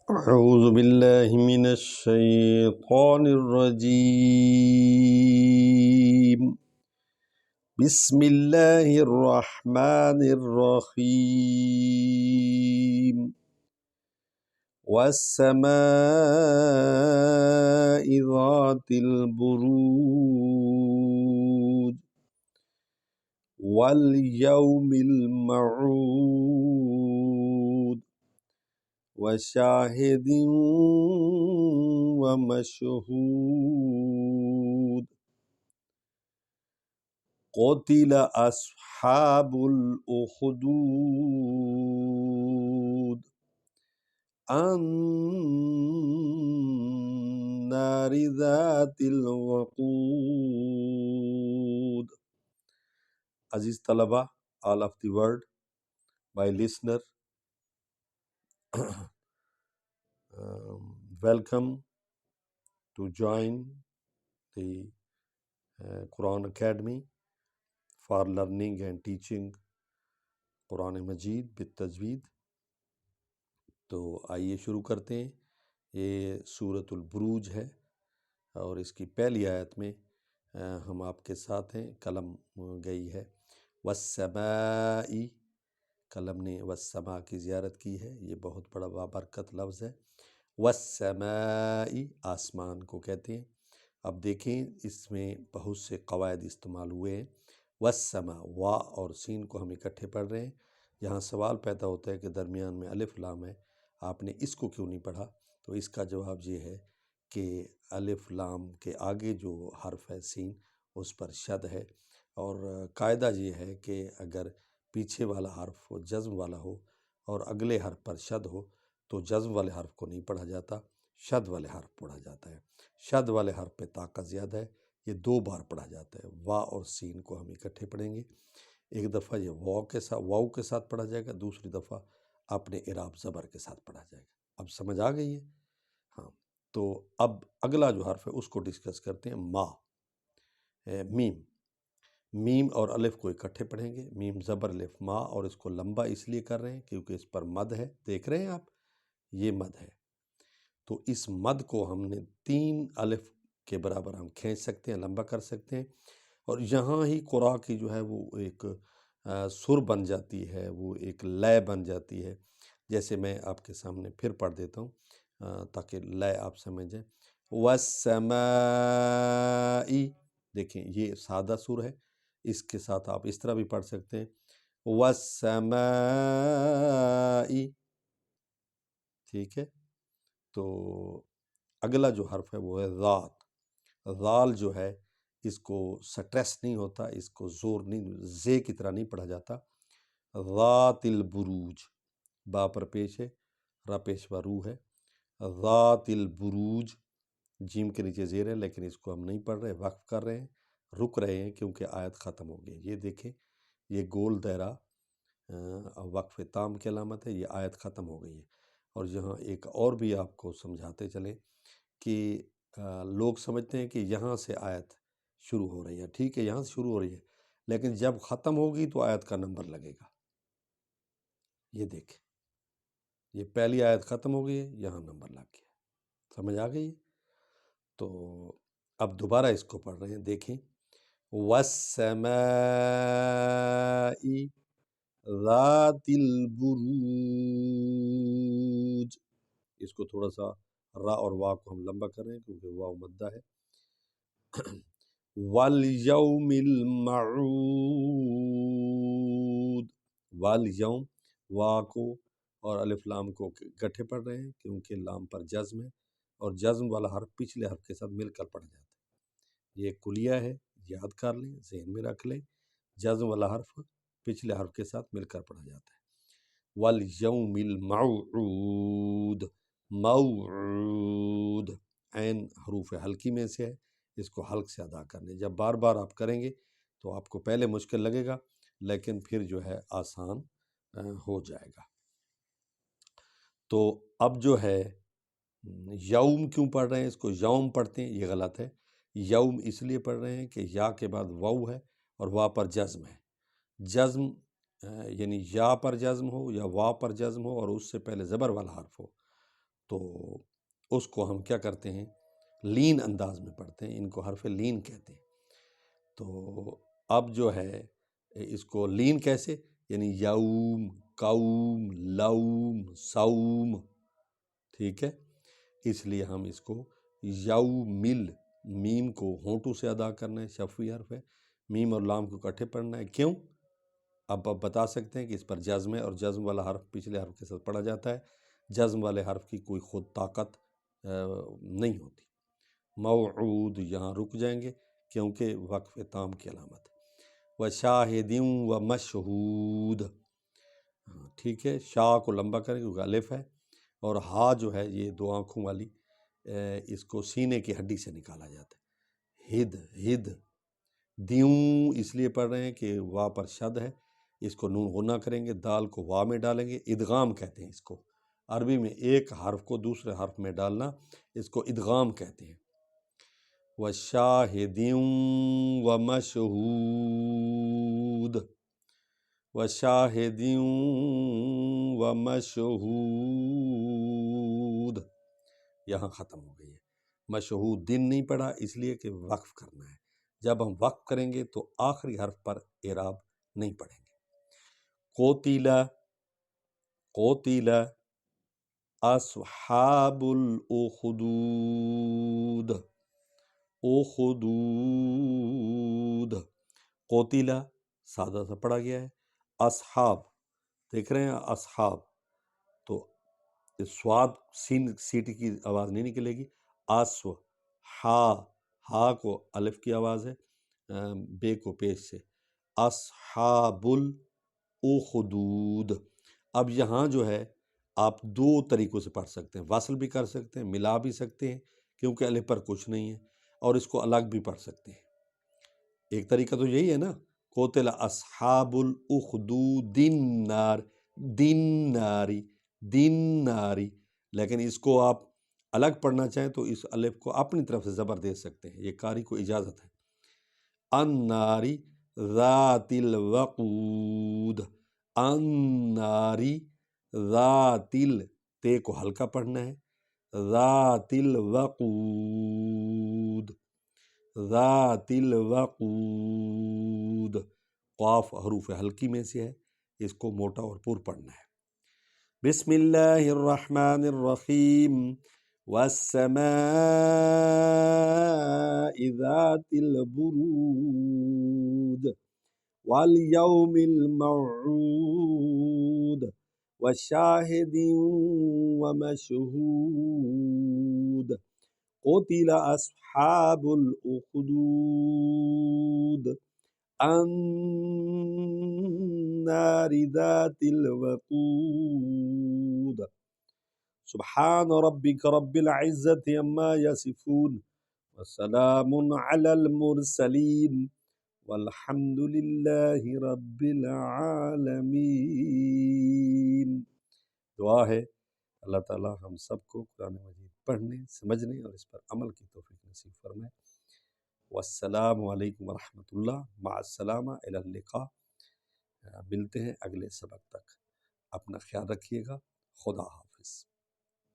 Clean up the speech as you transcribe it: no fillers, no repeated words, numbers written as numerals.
أعوذ بالله من الشيطان الرجيم. بسم الله الرحمن الرحيم. والسماء ذات البروج واليوم الموعود وشاهد ومشهود. قتل أصحاب الأخدود النار ذات الوقود. Aziz Talaba, all of the world, my listener, welcome to join the Quran Academy for learning and teaching قرآن مجید بالتجوید. تو آئیے شروع کرتے ہیں. یہ سورۃ البروج ہے اور اس کی پہلی آیت میں ہم آپ کے ساتھ ہیں. قلم گئی ہے والسماء، قلم نے والسماء کی زیارت کی ہے. یہ بہت بڑا بابرکت لفظ ہے. والسماء آسمان کو کہتے ہیں. اب دیکھیں اس میں بہت سے قواعد استعمال ہوئے ہیں. والسماء، وا اور سین کو ہم اکٹھے پڑھ رہے ہیں. یہاں سوال پیدا ہوتا ہے کہ درمیان میں الف لام ہے، آپ نے اس کو کیوں نہیں پڑھا؟ تو اس کا جواب یہ ہے کہ الف لام کے آگے جو حرف ہے سین، اس پر شد ہے، اور قاعدہ یہ ہے کہ اگر پیچھے والا حرف جزم والا ہو اور اگلے حرف پر شد ہو تو جزم والے حرف کو نہیں پڑھا جاتا، شد والے حرف پڑھا جاتا ہے. شد والے حرف پہ طاقت زیادہ ہے، یہ 2 بار پڑھا جاتا ہے. وا اور سین کو ہم اکٹھے پڑھیں گے. ایک دفعہ یہ واؤ کے ساتھ پڑھا جائے گا، دوسری دفعہ اپنے اعراب زبر کے ساتھ پڑھا جائے گا. اب سمجھ آ گئی ہے؟ ہاں. تو اب اگلا جو حرف ہے اس کو ڈسکس کرتے ہیں. ما، میم اور الف کو اکٹھے پڑھیں گے. میم زبر الف ما، اور اس کو لمبا اس لیے کر رہے ہیں کیونکہ اس پر مد ہے. دیکھ رہے ہیں آپ، یہ مد ہے. تو اس مد کو ہم نے 3 الف کے برابر ہم کھینچ سکتے ہیں، لمبا کر سکتے ہیں، اور یہاں ہی قرآ کی جو ہے وہ ایک سر بن جاتی ہے، وہ ایک لے بن جاتی ہے. جیسے میں آپ کے سامنے پھر پڑھ دیتا ہوں تاکہ لے آپ سمجھیں. والسماء، دیکھیں یہ سادہ سر ہے، اس کے ساتھ آپ اس طرح بھی پڑھ سکتے ہیں. والسماء، ٹھیک ہے. تو اگلا جو حرف ہے وہ ہے ذات. ذال جو ہے اس کو سٹریس نہیں ہوتا، اس کو زور نہیں، زے کی طرح نہیں پڑھا جاتا. ذات البروج، با پر پیش ہے، را پیشوا رو ہے. ذات البروج، جیم کے نیچے زیر ہے لیکن اس کو ہم نہیں پڑھ رہے، وقف کر رہے ہیں، رک رہے ہیں کیونکہ آیت ختم ہو گئی. یہ دیکھیں، یہ گول دائرہ وقف تام کی علامت ہے. یہ آیت ختم ہو گئی ہے. اور یہاں ایک اور بھی آپ کو سمجھاتے چلیں کہ لوگ سمجھتے ہیں کہ یہاں سے آیت شروع ہو رہی ہے. ٹھیک ہے، یہاں سے شروع ہو رہی ہے، لیکن جب ختم ہوگی تو آیت کا نمبر لگے گا. یہ دیکھیں، یہ پہلی آیت ختم ہو گئی ہے، یہاں نمبر لگ گیا. سمجھ آ گئی؟ تو اب دوبارہ اس کو پڑھ رہے ہیں. دیکھیں، والسماء ذات البروج، اس کو تھوڑا سا را اور وا کو ہم لمبا کر رہے ہیں کیونکہ واو مدہ ہے. والیوم الموعود، والیوم، وا کو اور الف لام کو اکٹھے پڑھ رہے ہیں کیونکہ لام پر جزم ہے، اور جزم والا حرف پچھلے حرف کے ساتھ مل کر پڑھا جاتا ہے. یہ کلیہ ہے، یاد کر لیں، ذہن میں رکھ لیں. جزم والا حرف پچھلے حرف کے ساتھ مل کر پڑھا جاتا ہے. والیوم الموعود، موعود، عین حروف حلقی میں سے ہے، اس کو حلق سے ادا کرنے. جب بار بار آپ کریں گے تو آپ کو پہلے مشکل لگے گا لیکن پھر جو ہے آسان ہو جائے گا. تو اب جو ہے یوم کیوں پڑھ رہے ہیں؟ اس کو یوم پڑھتے ہیں، یہ غلط ہے. یوم اس لیے پڑھ رہے ہیں کہ یا کے بعد واو ہے اور وا پر جزم ہے. جزم یعنی یا پر جزم ہو یا وا پر جزم ہو اور اس سے پہلے زبر والا حرف ہو تو اس کو ہم کیا کرتے ہیں، لین انداز میں پڑھتے ہیں، ان کو حرف لین کہتے ہیں۔ تو اب جو ہے اس کو لین کیسے، یعنی یوم، قوم، لوم، صوم، ٹھیک ہے، اس لیے ہم اس کو یومل، میم کو ہونٹوں سے ادا کرنا ہے، شفوی حرف ہے، میم اور لام کو اکٹھے پڑھنا ہے۔ کیوں؟ اب آپ بتا سکتے ہیں کہ اس پر جزم ہے، اور جزم والا حرف پچھلے حرف کے ساتھ پڑھا جاتا ہے، جزم والے حرف کی کوئی خود طاقت نہیں ہوتی۔ موعود، یہاں رک جائیں گے کیونکہ وقف تام کی علامت ہے۔ وشاہد و مشہود، ٹھیک ہے، شاہ کو لمبا کریں کیونکہ الف ہے، اور ہا جو ہے یہ دو آنکھوں والی، اس کو سینے کی ہڈی سے نکالا جاتا ہے۔ ہد، ہد، دیوں اس لیے پڑھ رہے ہیں کہ وا پر شد ہے، اس کو نون غنہ کریں گے، دال کو وا میں ڈالیں گے، ادغام کہتے ہیں اس کو، عربی میں ایک حرف کو دوسرے حرف میں ڈالنا اس کو ادغام کہتے ہیں۔ وشاہد و مشہود، وشاہد و مشہود، یہاں ختم ہو گئی ہے۔ مشہود دن نہیں پڑھا اس لیے کہ وقف کرنا ہے، جب ہم وقف کریں گے تو آخری حرف پر اعراب نہیں پڑھیں گے۔ قتل، قتل اصحاب الاخدود، اخدود، قتل سادہ سا پڑھا گیا ہے، اصحاب دیکھ رہے ہیں، اصحاب تو سواد سین سیٹی کی آواز نہیں نکلے گی، اسو، ہا کو الف کی آواز ہے، بے کو پیش سے، اصحاب الاخدود۔ اب یہاں جو ہے آپ دو طریقوں سے پڑھ سکتے ہیں، وصل بھی کر سکتے ہیں، ملا بھی سکتے ہیں کیونکہ الف پر کچھ نہیں ہے، اور اس کو الگ بھی پڑھ سکتے ہیں۔ ایک طریقہ تو یہی ہے نا، قتل اصحاب الاخدود النار، دن ناری، دن ناری، لیکن اس کو آپ الگ پڑھنا چاہیں تو اس الف کو اپنی طرف سے زبر دے سکتے ہیں، یہ قاری کو اجازت ہے۔ الناری ذات الوقود، الناری ذات تے کو ہلکا پڑھنا ہے، ذات الوقود، ذات الوقود، قاف حروف ہلکی میں سے ہے، اس کو موٹا اور پر پڑھنا ہے۔ بسم اللہ الرحمن الرحیم، والسماء ذات البروج، والیوم الموعود، وشاہد ومشہود، قتل اصحاب الاخدود النار ذات الوقود۔ سبحان ربک رب العزت عما یصفون، وسلام علی المرسلین، والحمد للہ رب العالمین۔ دعا ہے اللہ تعالی ہم سب کو قرآن مجید پڑھنے، سمجھنے اور اس پر عمل کی توفیق نصیب فرمائے۔ والسلام علیکم ورحمۃ اللہ، مع السلامہ، الی اللقاء۔ ملتے ہیں اگلے سبق تک، اپنا خیال رکھیے گا، خدا حافظ۔